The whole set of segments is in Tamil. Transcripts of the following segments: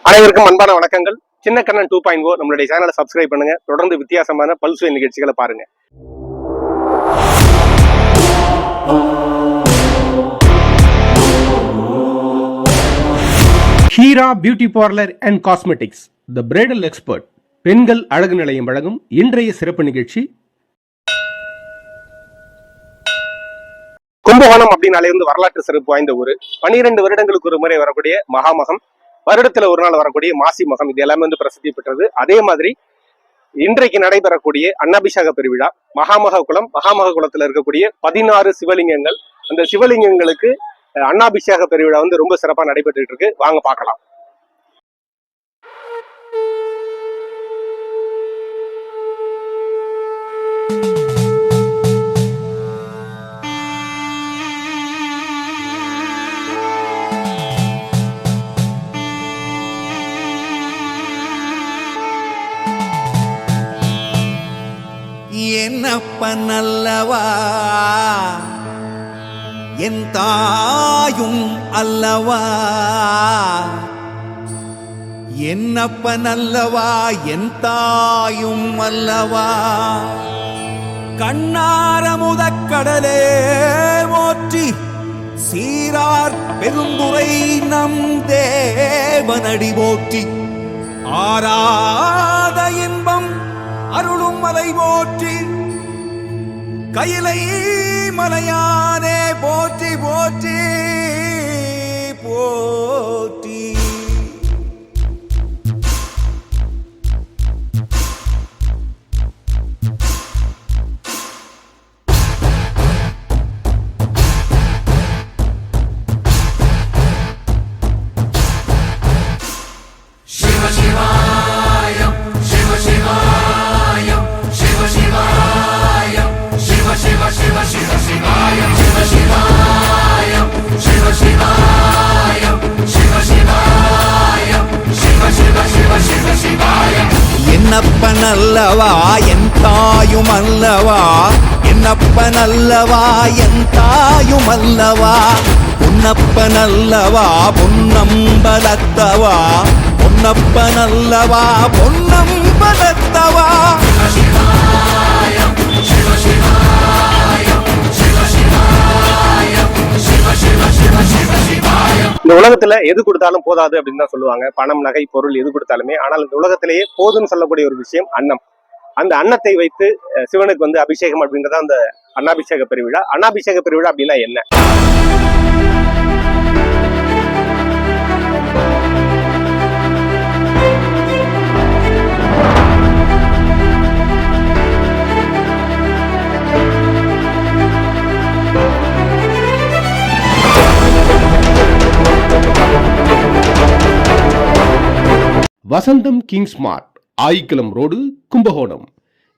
அனைவருக்கும் அன்பான வணக்கங்கள். சின்ன கண்ணன் 2.0 நம்மளுடைய சேனலை சப்ஸ்கிரைப் பண்ணுங்க. தொடர்ந்து வித்தியாசமான பல்சுவை நிகழ்ச்சிகளை பாருங்க. Heera beauty parlour and cosmetics, the bridal expert, பெண்கள் அழகு நிலையம் வழங்கும் இன்றைய சிறப்பு நிகழ்ச்சி. கும்பகோணம் அப்படின்னாலே வந்து வரலாற்று சிறப்பு வாய்ந்த ஊர். 12 வருடங்களுக்கு ஒரு முறை வரக்கூடிய மகாமகம், வருடத்துல ஒரு நாள் வரக்கூடிய மாசி மகம், இது எல்லாமே வந்து பிரசித்தி பெற்றது. அதே மாதிரி இன்றைக்கு நடைபெறக்கூடிய அன்னாபிஷேக பெருவிழா, மகாமக குளத்துல இருக்கக்கூடிய 16 சிவலிங்கங்கள், அந்த சிவலிங்கங்களுக்கு அன்னாபிஷேக பெருவிழா வந்து ரொம்ப சிறப்பா நடைபெற்று இருக்கு. வாங்க பார்க்கலாம். என்னப்பன் அல்லவா என் தாயும் அல்லவா, என்னப்பன் அல்லவா என் தாயும் அல்லவா, கண்ணார முதக்கடலே போற்றி சீரார் பெருந்துரை நம் தேவனடி போற்றி, ஆராத இன்பம் அருளும் மலை போற்றி, கையிலை மலையானே போற்றி போற்றி போற்றி. சிவ சிவாயம் சிவ சிவாயம் சிவ சிவாயம் சிவ சிவ சிவ சிவ சிவாயம் சிவ சிவாயம் சிவ சிவாயம் சிவ சிவாயம் சிவ சிவ சிவ சிவ சிவாயம். என்னப்பன் அல்லவா என் தாயும் அல்லவா, என்னப்பன் அல்லவா என் தாயும் அல்லவா, பொன்னப்பன் அல்லவா பொன்னம்பலத்தவா, பொன்னப்பன் அல்லவா பொன்னம்பலத்தவா. சிவ சிவாயம் சிவ சிவாயம் சிவ சிவ சிவ சிவ சிவாயம். இந்த உலகத்துல எது கொடுத்தாலும் போதாது அப்படின்னு தான் சொல்லுவாங்க. பணம், நகை, பொருள் எது கொடுத்தாலுமே. ஆனால் இந்த உலகத்திலேயே போதுன்னு சொல்லக்கூடிய ஒரு விஷயம் அன்னம். அந்த அன்னத்தை வைத்து சிவனுக்கு வந்து அபிஷேகம் அப்படின்றத அந்த அன்னாபிஷேக பெருவிழா. அன்னாபிஷேக பெருவிழா அப்படின்னா என்ன? வசந்தம் கிங்ஸ் மார்ட், ஆயிக்குளம் ரோடு, கும்பகோணம்.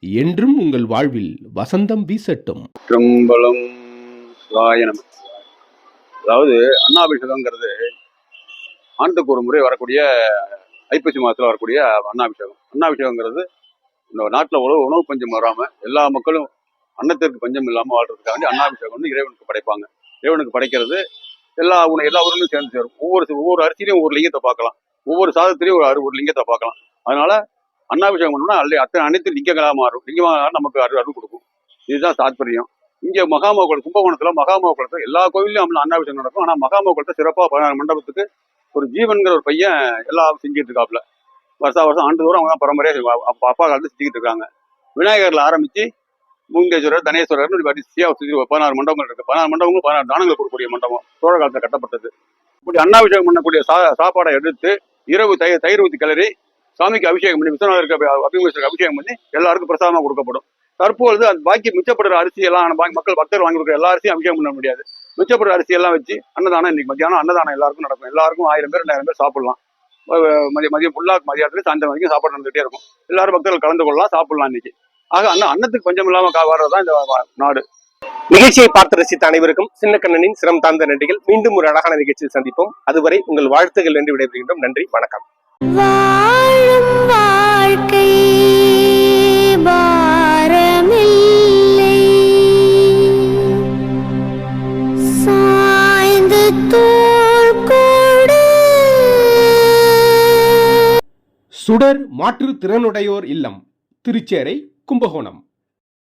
என்றும் உங்கள் வாழ்வில் வசந்தம் வீசட்டும். திரும்பலம் சிவாயனம். அதாவது அன்னாபிஷேகங்கிறது ஆண்டுக்கு ஒரு முறை வரக்கூடிய ஐப்பசி மாதத்தில் வரக்கூடிய அன்னாபிஷேகம். அன்னாபிஷேகங்கிறது இந்த நாட்டில் உணவு பஞ்சம் வராமல் எல்லா மக்களும் அன்னத்திற்கு பஞ்சம் இல்லாமல் வாழ்றதுக்காக வேண்டி அன்னாபிஷேகம் வந்து இறைவனுக்கு படைப்பாங்க. இறைவனுக்கு படைக்கிறது எல்லா ஊர்லையும் சேர்ந்து சேரும். ஒவ்வொரு அரிசியிலையும் ஒரு லிங்கத்தை பார்க்கலாம், ஒவ்வொரு சாதத்திலையும் ஒரு லிங்கத்தை பார்க்கலாம். அதனால அன்னாபிஷேகம் பண்ணோம்னா அனைத்து லிங்கங்களாக மாறும். லிங்கமாக நமக்கு அருள் கொடுக்கும். இதுதான் தாத்பரியம். இங்கே மகாமகுளம், கும்பகோணத்தில் மகாமகுளத்தில் எல்லா கோவிலையும் அன்னாபிஷேகம் நடக்கும். ஆனால் மகாமகுளத்தை சிறப்பாக 16 மண்டபத்துக்கு ஒரு ஜீவன்கிற ஒரு பையன் எல்லாம் செஞ்சுட்டு இருக்காப்புல. வருஷம் ஆண்டுதோறும் அவங்க தான் பரம்பரையாக அப்பா காலத்து செஞ்சுக்கிட்டு இருக்காங்க. விநாயகரில் ஆரம்பித்து மூங்கேஸ்வரர், தனேஸ்வரர்னு வரிசையாக 16 மண்டபங்கள் இருக்கு. 16 மண்டபங்களும் 16 தானங்கள் கொடுக்கக்கூடிய மண்டபம் சோழ காலத்தில் கட்டப்பட்டது. இப்படி அன்னாபிஷேகம் பண்ணக்கூடிய சாப்பாடை எடுத்து இரவு தயிர் ஊற்றி கிளறி சாமிக்கு அபிஷேகம் பண்ணி, விஸ்வநாதருக்கு அபிஷேகம் பண்ணி எல்லாருக்கும் பிரசாதமாக கொடுக்கப்படும். தற்போது அது பாக்கி மிச்சப்படுற அரிசி எல்லாம் மக்கள் பக்தர் வாங்கி கொடுக்குற எல்லா அரிசியும் அபிஷேகம் பண்ண முடியாது. மிச்சப்படுற அரிசி எல்லாம் வச்சு அன்னதானம், இன்னைக்கு மத்தியானம் அன்னதானம் எல்லாருக்கும் நடக்கும். எல்லாருக்கும் 1000 பேர் 2000 பேர் சாப்பிடலாம். மதியம் ஃபுல்லாக மதியானத்துக்கு சாயந்தரம் வரைக்கும் சாப்பாடு நடந்துகிட்டே இருக்கும். எல்லாரும் பக்தர்கள் கலந்து கொள்ளலாம், சாப்பிடலாம் இன்னைக்கு. ஆக அன்னத்துக்கு பஞ்சம் இல்லாமல் வர்றதுதான் இந்த நாடு. நிகழ்ச்சியை பார்த்து ரசித்த அனைவருக்கும் சின்ன கண்ணனின் சிரம் தாழ்ந்த நன்றிகள். மீண்டும் ஒரு அழகான நிகழ்ச்சியில் சந்திப்போம். அதுவரை உங்கள் வாழ்த்துகள் என்று விடைபெறுகின்றோம். நன்றி, வணக்கம். வாழும் வாழ்க்கை பாரமில்லை, சாய்ந்து தோள் கொடு சுடர் மாற்றுத்திறனுடையோர் இல்லம், திருச்சேரை, கும்பகோணம்.